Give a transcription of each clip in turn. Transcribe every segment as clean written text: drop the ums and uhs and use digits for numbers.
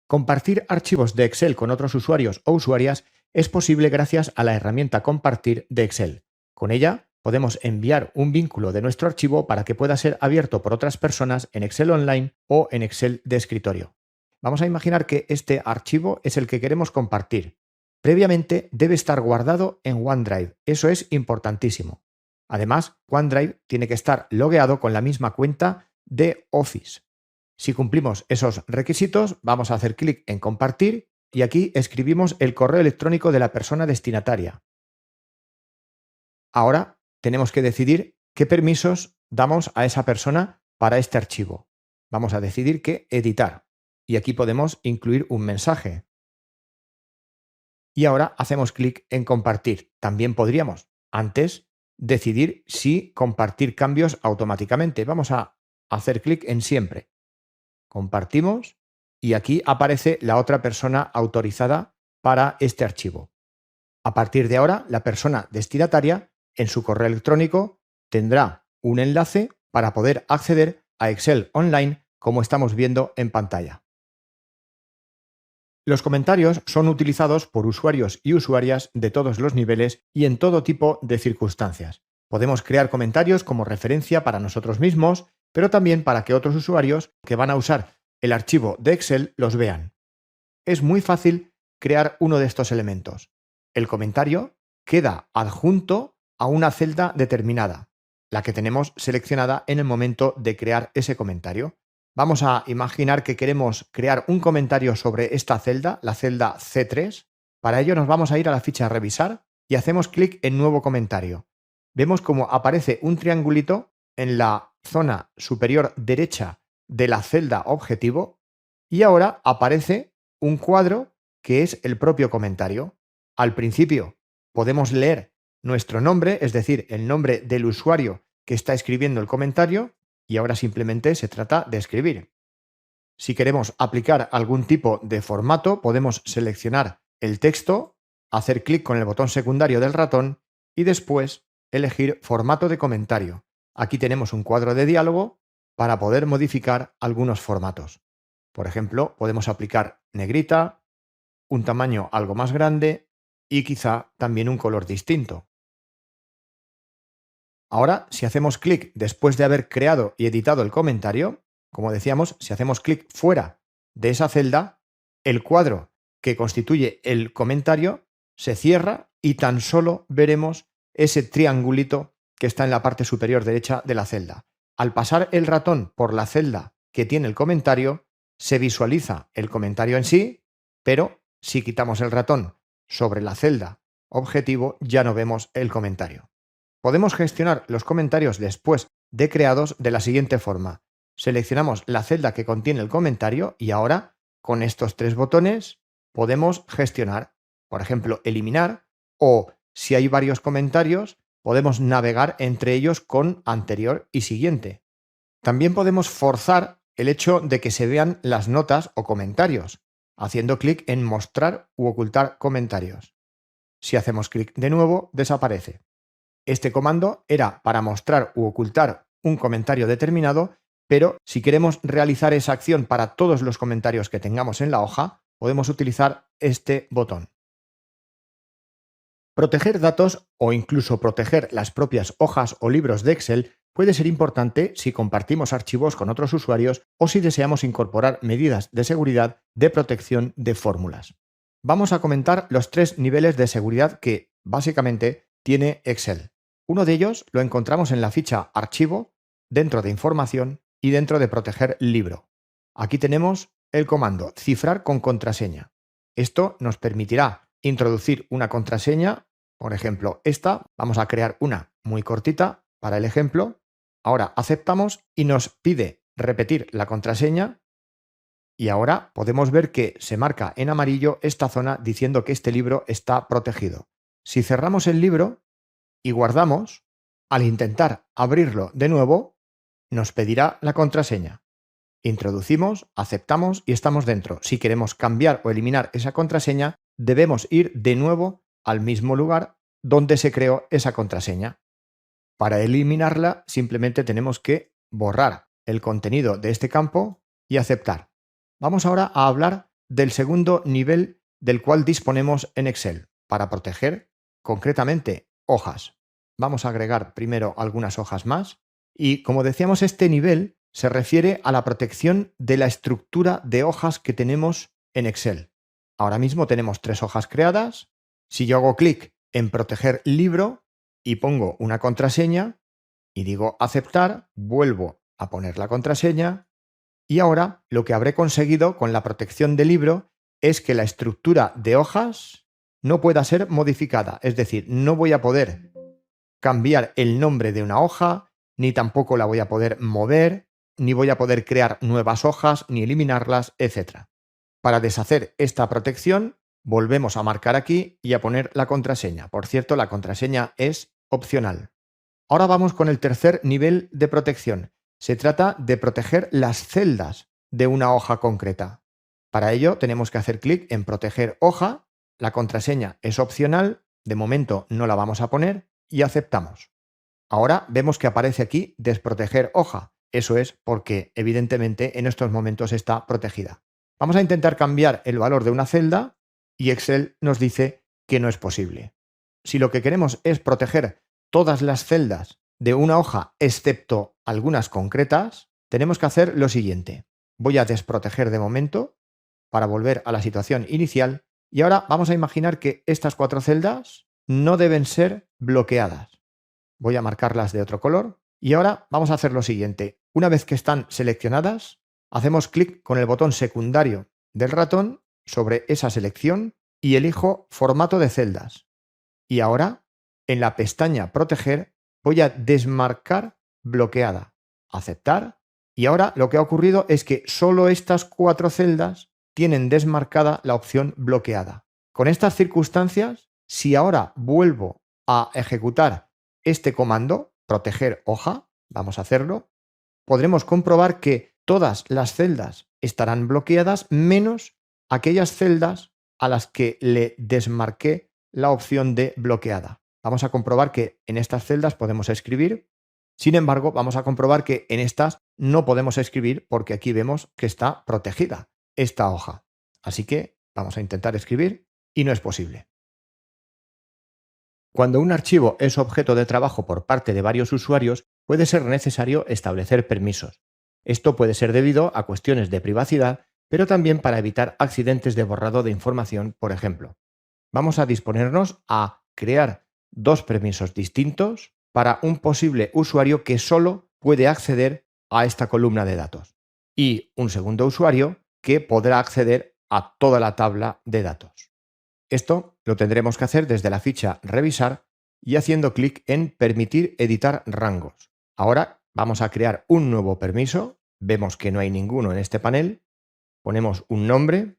Compartir archivos de Excel con otros usuarios o usuarias es posible gracias a la herramienta Compartir de Excel. Con ella podemos enviar un vínculo de nuestro archivo para que pueda ser abierto por otras personas en Excel Online o en Excel de escritorio. Vamos a imaginar que este archivo es el que queremos compartir. Previamente debe estar guardado en OneDrive. Eso es importantísimo. Además, OneDrive tiene que estar logueado con la misma cuenta de Office. Si cumplimos esos requisitos, vamos a hacer clic en Compartir y aquí escribimos el correo electrónico de la persona destinataria. Ahora tenemos que decidir qué permisos damos a esa persona para este archivo. Vamos a decidir que editar y aquí podemos incluir un mensaje. Y ahora hacemos clic en Compartir. También podríamos, antes, decidir si compartir cambios automáticamente. Vamos a hacer clic en Siempre. Compartimos y aquí aparece la otra persona autorizada para este archivo. A partir de ahora, la persona destinataria en su correo electrónico tendrá un enlace para poder acceder a Excel Online como estamos viendo en pantalla. Los comentarios son utilizados por usuarios y usuarias de todos los niveles y en todo tipo de circunstancias. Podemos crear comentarios como referencia para nosotros mismos, pero también para que otros usuarios que van a usar el archivo de Excel los vean. Es muy fácil crear uno de estos elementos. El comentario queda adjunto a una celda determinada, la que tenemos seleccionada en el momento de crear ese comentario. Vamos a imaginar que queremos crear un comentario sobre esta celda, la celda C3. Para ello nos vamos a ir a la ficha Revisar y hacemos clic en Nuevo comentario. Vemos cómo aparece un triangulito en la zona superior derecha de la celda objetivo y ahora aparece un cuadro que es el propio comentario. Al principio podemos leer nuestro nombre, es decir, el nombre del usuario que está escribiendo el comentario, y ahora simplemente se trata de escribir. Si queremos aplicar algún tipo de formato, podemos seleccionar el texto, hacer clic con el botón secundario del ratón y después elegir formato de comentario. Aquí tenemos un cuadro de diálogo para poder modificar algunos formatos. Por ejemplo, podemos aplicar negrita, un tamaño algo más grande y quizá también un color distinto. Ahora, si hacemos clic después de haber creado y editado el comentario, como decíamos, si hacemos clic fuera de esa celda, el cuadro que constituye el comentario se cierra y tan solo veremos ese triangulito que está en la parte superior derecha de la celda. Al pasar el ratón por la celda que tiene el comentario, se visualiza el comentario en sí, pero si quitamos el ratón sobre la celda objetivo, ya no vemos el comentario. Podemos gestionar los comentarios después de creados de la siguiente forma. Seleccionamos la celda que contiene el comentario y ahora, con estos tres botones, podemos gestionar, por ejemplo, eliminar o, si hay varios comentarios, podemos navegar entre ellos con anterior y siguiente. También podemos forzar el hecho de que se vean las notas o comentarios, haciendo clic en Mostrar u ocultar comentarios. Si hacemos clic de nuevo, desaparece. Este comando era para mostrar u ocultar un comentario determinado, pero si queremos realizar esa acción para todos los comentarios que tengamos en la hoja, podemos utilizar este botón. Proteger datos o incluso proteger las propias hojas o libros de Excel puede ser importante si compartimos archivos con otros usuarios o si deseamos incorporar medidas de seguridad de protección de fórmulas. Vamos a comentar los tres niveles de seguridad que, básicamente, tiene Excel. Uno de ellos lo encontramos en la ficha Archivo, dentro de Información y dentro de Proteger libro. Aquí tenemos el comando Cifrar con contraseña. Esto nos permitirá introducir una contraseña, por ejemplo esta, vamos a crear una muy cortita para el ejemplo. Ahora aceptamos y nos pide repetir la contraseña y ahora podemos ver que se marca en amarillo esta zona diciendo que este libro está protegido. Si cerramos el libro y guardamos, al intentar abrirlo de nuevo, nos pedirá la contraseña. Introducimos, aceptamos y estamos dentro. Si queremos cambiar o eliminar esa contraseña, debemos ir de nuevo al mismo lugar donde se creó esa contraseña. Para eliminarla, simplemente tenemos que borrar el contenido de este campo y aceptar. Vamos ahora a hablar del segundo nivel del cual disponemos en Excel para proteger concretamente hojas. Vamos a agregar primero algunas hojas más y, como decíamos, este nivel se refiere a la protección de la estructura de hojas que tenemos en Excel. Ahora mismo tenemos 3 hojas creadas. Si yo hago clic en proteger libro y pongo una contraseña y digo aceptar, vuelvo a poner la contraseña y ahora lo que habré conseguido con la protección del libro es que la estructura de hojas no pueda ser modificada. Es decir, no voy a poder cambiar el nombre de una hoja, ni tampoco la voy a poder mover, ni voy a poder crear nuevas hojas, ni eliminarlas, etc. Para deshacer esta protección, volvemos a marcar aquí y a poner la contraseña. Por cierto, la contraseña es opcional. Ahora vamos con el tercer nivel de protección. Se trata de proteger las celdas de una hoja concreta. Para ello tenemos que hacer clic en proteger hoja, la contraseña es opcional, de momento no la vamos a poner y aceptamos. Ahora vemos que aparece aquí desproteger hoja. Eso es porque evidentemente en estos momentos está protegida. Vamos a intentar cambiar el valor de una celda y Excel nos dice que no es posible. Si lo que queremos es proteger todas las celdas de una hoja excepto algunas concretas, tenemos que hacer lo siguiente. Voy a desproteger de momento para volver a la situación inicial y ahora vamos a imaginar que estas 4 celdas no deben ser bloqueadas. Voy a marcarlas de otro color y ahora vamos a hacer lo siguiente. Una vez que están seleccionadas, hacemos clic con el botón secundario del ratón sobre esa selección y elijo formato de celdas. Y ahora, en la pestaña proteger, voy a desmarcar bloqueada, aceptar y ahora lo que ha ocurrido es que solo estas 4 celdas tienen desmarcada la opción bloqueada. Con estas circunstancias, si ahora vuelvo a ejecutar este comando, proteger hoja, vamos a hacerlo, podremos comprobar que todas las celdas estarán bloqueadas menos aquellas celdas a las que le desmarqué la opción de bloqueada. Vamos a comprobar que en estas celdas podemos escribir, sin embargo, vamos a comprobar que en estas no podemos escribir porque aquí vemos que está protegida esta hoja. Así que vamos a intentar escribir y no es posible. Cuando un archivo es objeto de trabajo por parte de varios usuarios, puede ser necesario establecer permisos. Esto puede ser debido a cuestiones de privacidad, pero también para evitar accidentes de borrado de información, por ejemplo. Vamos a disponernos a crear 2 permisos distintos para un posible usuario que solo puede acceder a esta columna de datos y un segundo usuario que podrá acceder a toda la tabla de datos. Esto lo tendremos que hacer desde la ficha Revisar y haciendo clic en Permitir editar rangos. Ahora vamos a crear un nuevo permiso. Vemos que no hay ninguno en este panel. Ponemos un nombre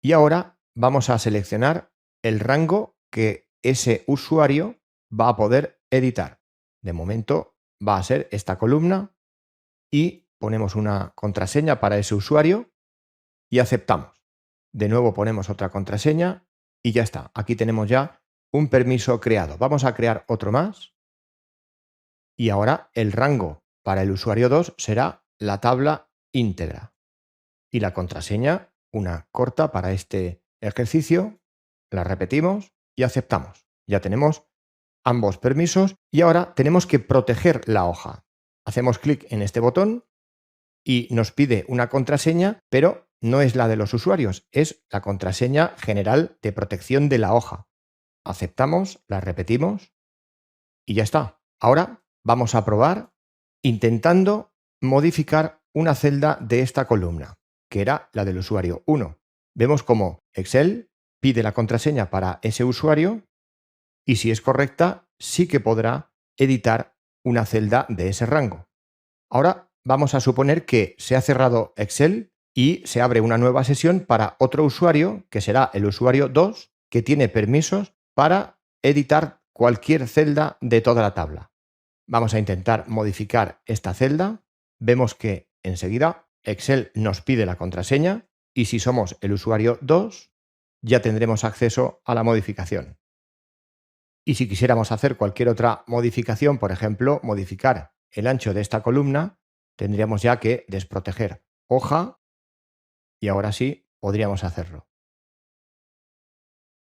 y ahora vamos a seleccionar el rango que ese usuario va a poder editar. De momento va a ser esta columna y ponemos una contraseña para ese usuario y aceptamos. De nuevo ponemos otra contraseña y ya está. Aquí tenemos ya un permiso creado. Vamos a crear otro más y ahora el rango para el usuario 2 será la tabla íntegra y la contraseña, una corta para este ejercicio, la repetimos y aceptamos. Ya tenemos ambos permisos y ahora tenemos que proteger la hoja. Hacemos clic en este botón y nos pide una contraseña, pero no es la de los usuarios, es la contraseña general de protección de la hoja. Aceptamos, la repetimos y ya está. Ahora vamos a probar intentando modificar una celda de esta columna, que era la del usuario 1. Vemos cómo Excel pide la contraseña para ese usuario y si es correcta, sí que podrá editar una celda de ese rango. Ahora vamos a suponer que se ha cerrado Excel y se abre una nueva sesión para otro usuario, que será el usuario 2, que tiene permisos para editar cualquier celda de toda la tabla. Vamos a intentar modificar esta celda. Vemos que enseguida Excel nos pide la contraseña y si somos el usuario 2, ya tendremos acceso a la modificación. Y si quisiéramos hacer cualquier otra modificación, por ejemplo, modificar el ancho de esta columna, tendríamos ya que desproteger hoja y ahora sí podríamos hacerlo.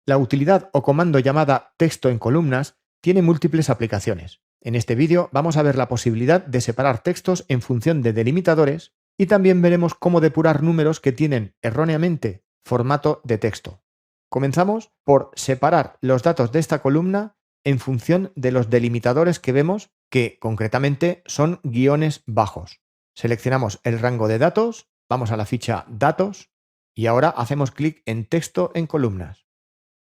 La utilidad o comando llamada texto en columnas tiene múltiples aplicaciones. En este vídeo vamos a ver la posibilidad de separar textos en función de delimitadores y también veremos cómo depurar números que tienen erróneamente formato de texto. Comenzamos por separar los datos de esta columna en función de los delimitadores que vemos, que concretamente son guiones bajos. Seleccionamos el rango de datos, vamos a la ficha Datos y ahora hacemos clic en Texto en columnas.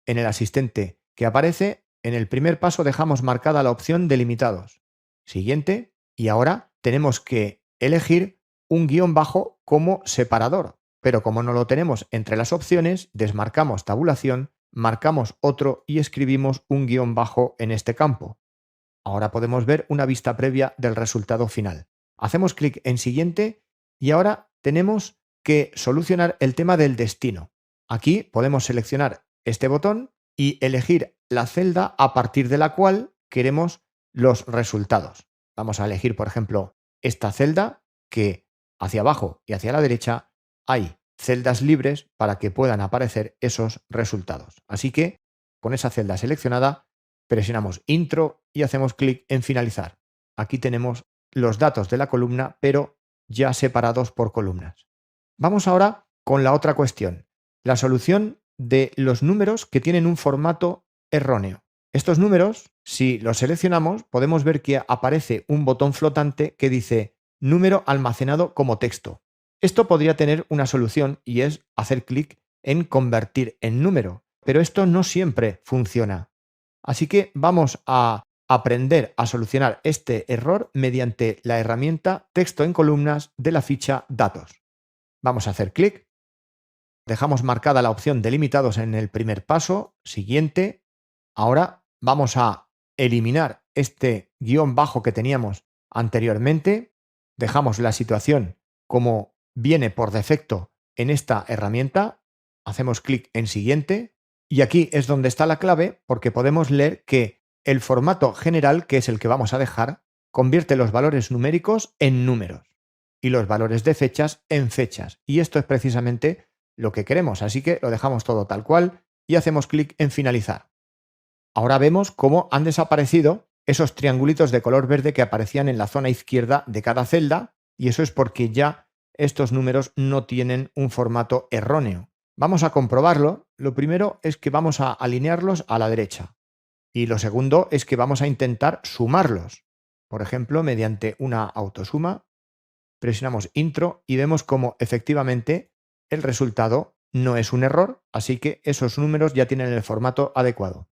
En el asistente que aparece, en el primer paso dejamos marcada la opción Delimitados. Siguiente, y ahora tenemos que elegir un guión bajo como separador, pero como no lo tenemos entre las opciones, desmarcamos tabulación, marcamos otro y escribimos un guión bajo en este campo. Ahora podemos ver una vista previa del resultado final. Hacemos clic en Siguiente y ahora tenemos que solucionar el tema del destino. Aquí podemos seleccionar este botón y elegir la celda a partir de la cual queremos los resultados. Vamos a elegir, por ejemplo, esta celda, que hacia abajo y hacia la derecha hay celdas libres para que puedan aparecer esos resultados. Así que con esa celda seleccionada presionamos Intro y hacemos clic en Finalizar. Aquí tenemos los datos de la columna, pero ya separados por columnas. Vamos ahora con la otra cuestión, la solución de los números que tienen un formato erróneo. Estos números, si los seleccionamos, podemos ver que aparece un botón flotante que dice número almacenado como texto. Esto podría tener una solución y es hacer clic en convertir en número, pero esto no siempre funciona. Así que vamos a aprender a solucionar este error mediante la herramienta Texto en columnas de la ficha Datos. Vamos a hacer clic. Dejamos marcada la opción Delimitados en el primer paso. Siguiente. Ahora vamos a eliminar este guión bajo que teníamos anteriormente. Dejamos la situación como viene por defecto en esta herramienta. Hacemos clic en Siguiente. Y aquí es donde está la clave, porque podemos leer que el formato general, que es el que vamos a dejar, convierte los valores numéricos en números y los valores de fechas en fechas. Y esto es precisamente lo que queremos, así que lo dejamos todo tal cual y hacemos clic en Finalizar. Ahora vemos cómo han desaparecido esos triangulitos de color verde que aparecían en la zona izquierda de cada celda, y eso es porque ya estos números no tienen un formato erróneo. Vamos a comprobarlo. Lo primero es que vamos a alinearlos a la derecha y lo segundo es que vamos a intentar sumarlos. Por ejemplo, mediante una autosuma, presionamos Intro y vemos cómo efectivamente el resultado no es un error, así que esos números ya tienen el formato adecuado.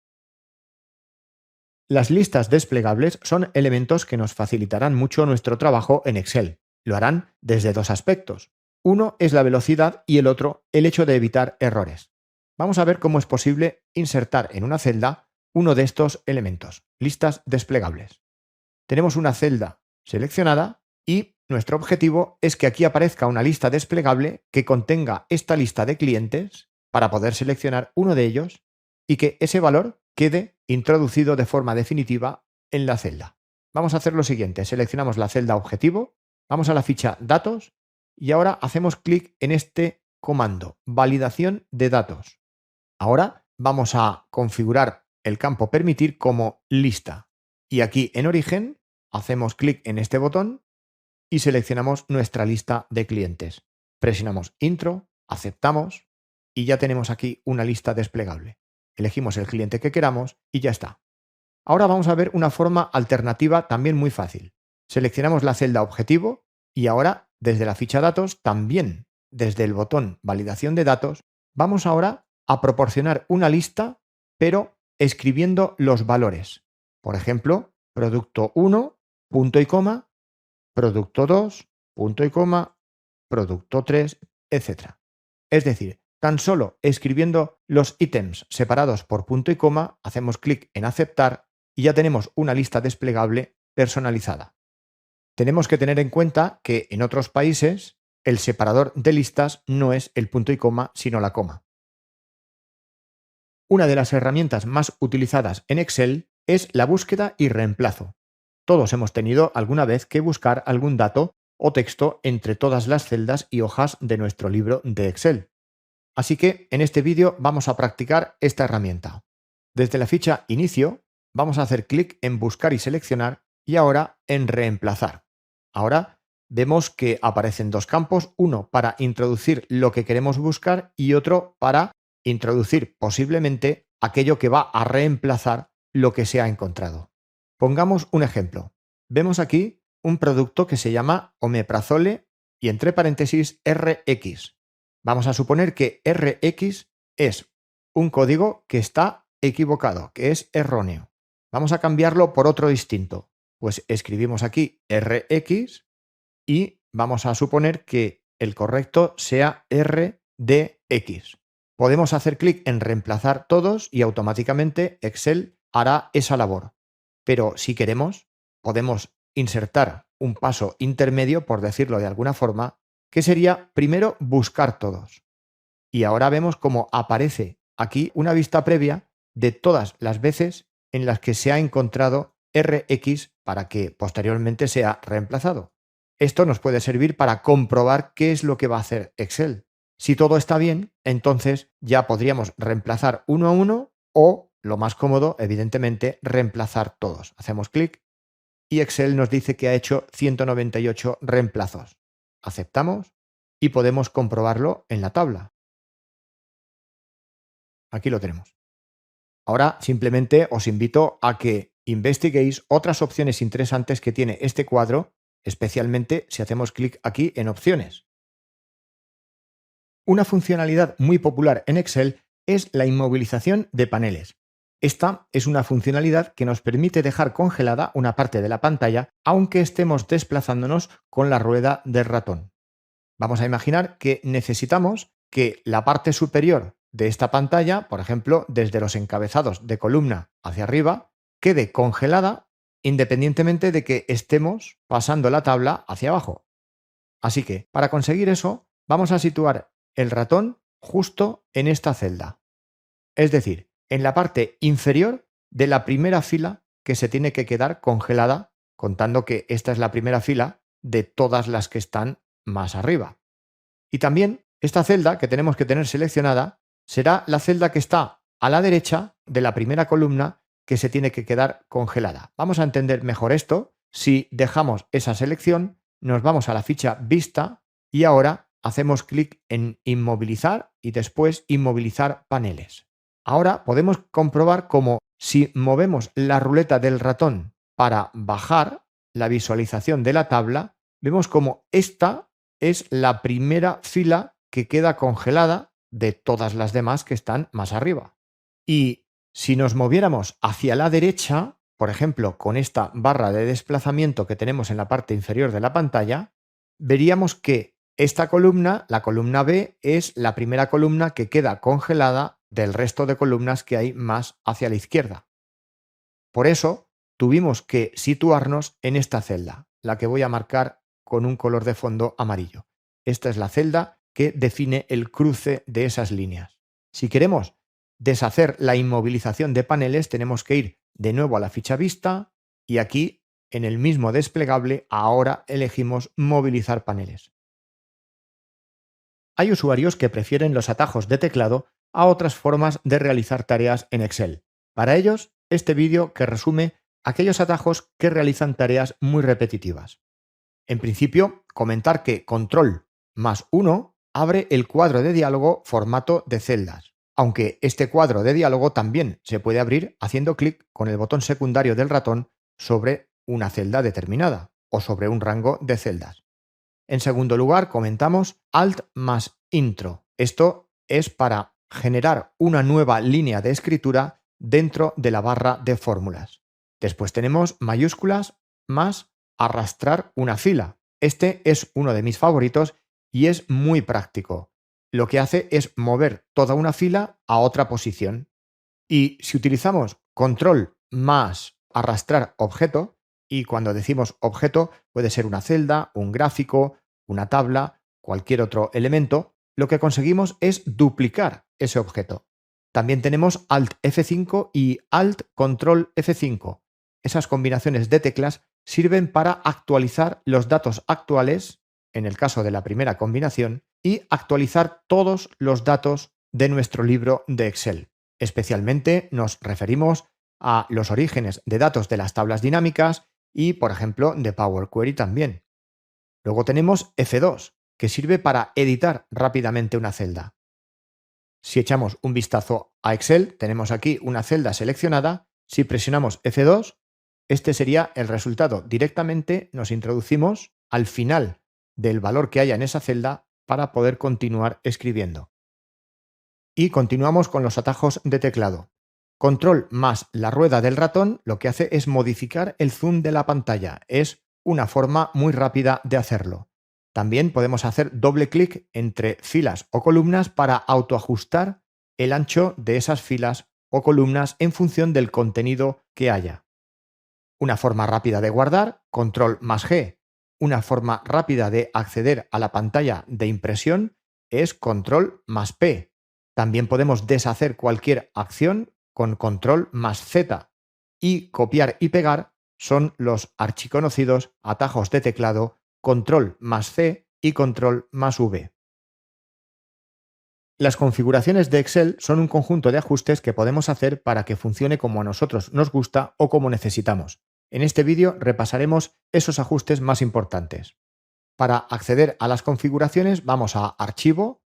Las listas desplegables son elementos que nos facilitarán mucho nuestro trabajo en Excel. Lo harán desde dos aspectos. Uno es la velocidad y el otro el hecho de evitar errores. Vamos a ver cómo es posible insertar en una celda uno de estos elementos, listas desplegables. Tenemos una celda seleccionada y nuestro objetivo es que aquí aparezca una lista desplegable que contenga esta lista de clientes para poder seleccionar uno de ellos y que ese valor quede introducido de forma definitiva en la celda. Vamos a hacer lo siguiente, seleccionamos la celda objetivo, vamos a la ficha Datos y ahora hacemos clic en este comando, Validación de datos. Ahora vamos a configurar el campo Permitir como lista y aquí en Origen hacemos clic en este botón y seleccionamos nuestra lista de clientes. Presionamos Intro, aceptamos y ya tenemos aquí una lista desplegable. Elegimos el cliente que queramos y ya está. Ahora vamos a ver una forma alternativa también muy fácil. Seleccionamos la celda objetivo y ahora desde la ficha Datos, también desde el botón Validación de datos, vamos ahora a proporcionar una lista, pero escribiendo los valores. Por ejemplo, producto 1, punto y coma, producto 2, punto y coma, producto 3, etc. Es decir, tan solo escribiendo los ítems separados por punto y coma, hacemos clic en Aceptar y ya tenemos una lista desplegable personalizada. Tenemos que tener en cuenta que en otros países el separador de listas no es el punto y coma, sino la coma. Una de las herramientas más utilizadas en Excel es la búsqueda y reemplazo. Todos hemos tenido alguna vez que buscar algún dato o texto entre todas las celdas y hojas de nuestro libro de Excel. Así que en este vídeo vamos a practicar esta herramienta. Desde la ficha Inicio, vamos a hacer clic en Buscar y seleccionar y ahora en Reemplazar. Ahora vemos que aparecen dos campos, uno para introducir lo que queremos buscar y otro para introducir posiblemente aquello que va a reemplazar lo que se ha encontrado. Pongamos un ejemplo. Vemos aquí un producto que se llama omeprazole y entre paréntesis RX. Vamos a suponer que RX es un código que está equivocado, que es erróneo. Vamos a cambiarlo por otro distinto. Pues escribimos aquí RX y vamos a suponer que el correcto sea RDX. Podemos hacer clic en reemplazar todos y automáticamente Excel hará esa labor. Pero si queremos, podemos insertar un paso intermedio, por decirlo de alguna forma, que sería primero buscar todos. Y ahora vemos cómo aparece aquí una vista previa de todas las veces en las que se ha encontrado RX para que posteriormente sea reemplazado. Esto nos puede servir para comprobar qué es lo que va a hacer Excel. Si todo está bien, entonces ya podríamos reemplazar uno a uno o, lo más cómodo, evidentemente, reemplazar todos. Hacemos clic y Excel nos dice que ha hecho 198 reemplazos. Aceptamos y podemos comprobarlo en la tabla. Aquí lo tenemos. Ahora simplemente os invito a que investiguéis otras opciones interesantes que tiene este cuadro, especialmente si hacemos clic aquí en opciones. Una funcionalidad muy popular en Excel es la inmovilización de paneles. Esta es una funcionalidad que nos permite dejar congelada una parte de la pantalla aunque estemos desplazándonos con la rueda del ratón. Vamos a imaginar que necesitamos que la parte superior de esta pantalla, por ejemplo, desde los encabezados de columna hacia arriba, quede congelada independientemente de que estemos pasando la tabla hacia abajo. Así que, para conseguir eso, vamos a situar el ratón justo en esta celda. Es decir, en la parte inferior de la primera fila que se tiene que quedar congelada, contando que esta es la primera fila de todas las que están más arriba. Y también esta celda que tenemos que tener seleccionada será la celda que está a la derecha de la primera columna que se tiene que quedar congelada. Vamos a entender mejor esto si dejamos esa selección, nos vamos a la ficha Vista y ahora hacemos clic en Inmovilizar y después Inmovilizar paneles. Ahora podemos comprobar cómo si movemos la ruleta del ratón para bajar la visualización de la tabla, vemos cómo esta es la primera fila que queda congelada de todas las demás que están más arriba. Y si nos moviéramos hacia la derecha, por ejemplo, con esta barra de desplazamiento que tenemos en la parte inferior de la pantalla, veríamos que esta columna, la columna B, es la primera columna que queda congelada del resto de columnas que hay más hacia la izquierda. Por eso tuvimos que situarnos en esta celda, la que voy a marcar con un color de fondo amarillo. Esta es la celda que define el cruce de esas líneas. Si queremos deshacer la inmovilización de paneles, tenemos que ir de nuevo a la ficha Vista y aquí, en el mismo desplegable, ahora elegimos Movilizar paneles. Hay usuarios que prefieren los atajos de teclado a otras formas de realizar tareas en Excel. Para ellos, este vídeo que resume aquellos atajos que realizan tareas muy repetitivas. En principio, comentar que Control más 1 abre el cuadro de diálogo formato de celdas, aunque este cuadro de diálogo también se puede abrir haciendo clic con el botón secundario del ratón sobre una celda determinada o sobre un rango de celdas. En segundo lugar, comentamos Alt más Intro. Esto es para generar una nueva línea de escritura dentro de la barra de fórmulas. Después tenemos mayúsculas más arrastrar una fila. Este es uno de mis favoritos y es muy práctico. Lo que hace es mover toda una fila a otra posición. Y si utilizamos control más arrastrar objeto, y cuando decimos objeto puede ser una celda, un gráfico, una tabla, cualquier otro elemento, lo que conseguimos es duplicar ese objeto. También tenemos Alt F5 y Alt Control F5. Esas combinaciones de teclas sirven para actualizar los datos actuales, en el caso de la primera combinación, y actualizar todos los datos de nuestro libro de Excel. Especialmente nos referimos a los orígenes de datos de las tablas dinámicas y, por ejemplo, de Power Query también. Luego tenemos F2, que sirve para editar rápidamente una celda. Si echamos un vistazo a Excel, tenemos aquí una celda seleccionada. Si presionamos F2, este sería el resultado. Directamente nos introducimos al final del valor que haya en esa celda para poder continuar escribiendo. Y continuamos con los atajos de teclado. Control más la rueda del ratón lo que hace es modificar el zoom de la pantalla. Es una forma muy rápida de hacerlo. También podemos hacer doble clic entre filas o columnas para autoajustar el ancho de esas filas o columnas en función del contenido que haya. Una forma rápida de guardar, control más G. Una forma rápida de acceder a la pantalla de impresión es control más P. También podemos deshacer cualquier acción con control más Z. Y copiar y pegar son los archiconocidos atajos de teclado control más C y control más V. Las configuraciones de Excel son un conjunto de ajustes que podemos hacer para que funcione como a nosotros nos gusta o como necesitamos. En este vídeo repasaremos esos ajustes más importantes. Para acceder a las configuraciones vamos a Archivo,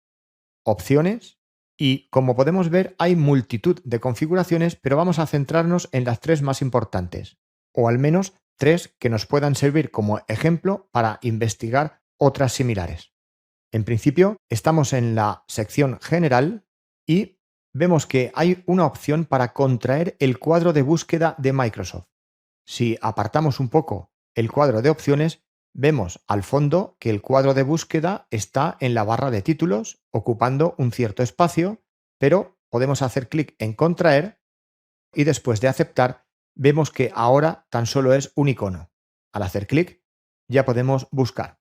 Opciones y, como podemos ver, hay multitud de configuraciones, pero vamos a centrarnos en las tres más importantes, o al menos tres que nos puedan servir como ejemplo para investigar otras similares. En principio, estamos en la sección General y vemos que hay una opción para contraer el cuadro de búsqueda de Microsoft. Si apartamos un poco el cuadro de opciones, vemos al fondo que el cuadro de búsqueda está en la barra de títulos, ocupando un cierto espacio, pero podemos hacer clic en contraer y después de aceptar, vemos que ahora tan solo es un icono. Al hacer clic, ya podemos buscar.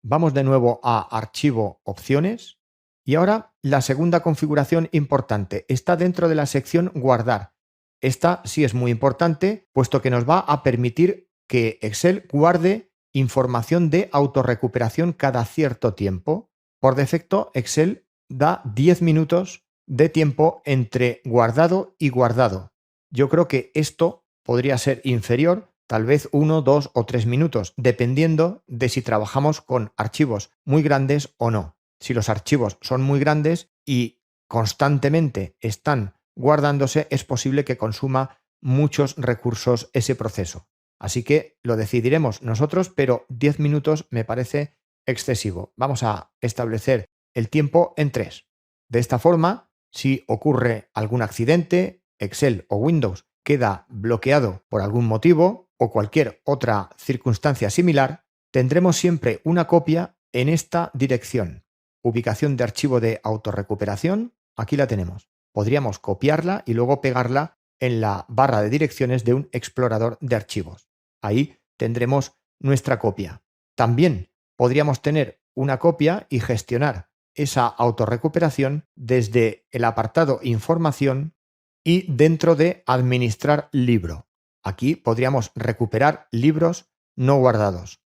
Vamos de nuevo a Archivo, Opciones y ahora la segunda configuración importante está dentro de la sección Guardar. Esta sí es muy importante, puesto que nos va a permitir que Excel guarde información de autorrecuperación cada cierto tiempo. Por defecto, Excel da 10 minutos de tiempo entre guardado y guardado. Yo creo que esto podría ser inferior, tal vez 1, 2 o 3 minutos, dependiendo de si trabajamos con archivos muy grandes o no. Si los archivos son muy grandes y constantemente están guardándose, es posible que consuma muchos recursos ese proceso. Así que lo decidiremos nosotros, pero 10 minutos me parece excesivo. Vamos a establecer el tiempo en 3. De esta forma, si ocurre algún accidente, Excel o Windows queda bloqueado por algún motivo o cualquier otra circunstancia similar, tendremos siempre una copia en esta dirección. Ubicación de archivo de autorrecuperación, aquí la tenemos. Podríamos copiarla y luego pegarla en la barra de direcciones de un explorador de archivos. Ahí tendremos nuestra copia. También podríamos tener una copia y gestionar esa autorrecuperación desde el apartado Información y dentro de Administrar libro. Aquí podríamos recuperar libros no guardados.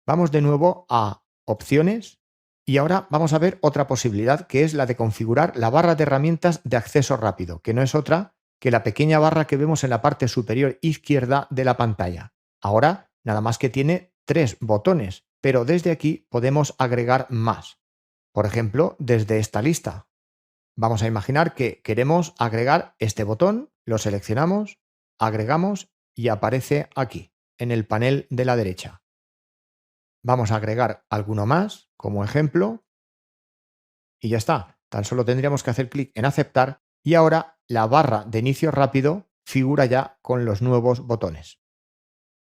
Vamos de nuevo a Opciones y ahora vamos a ver otra posibilidad, que es la de configurar la barra de herramientas de acceso rápido, que no es otra que la pequeña barra que vemos en la parte superior izquierda de la pantalla. Ahora nada más que tiene 3 botones, pero desde aquí podemos agregar más. Por ejemplo, desde esta lista. Vamos a imaginar que queremos agregar este botón, lo seleccionamos, agregamos y aparece aquí, en el panel de la derecha. Vamos a agregar alguno más, como ejemplo, y ya está. Tan solo tendríamos que hacer clic en aceptar y ahora la barra de inicio rápido figura ya con los nuevos botones.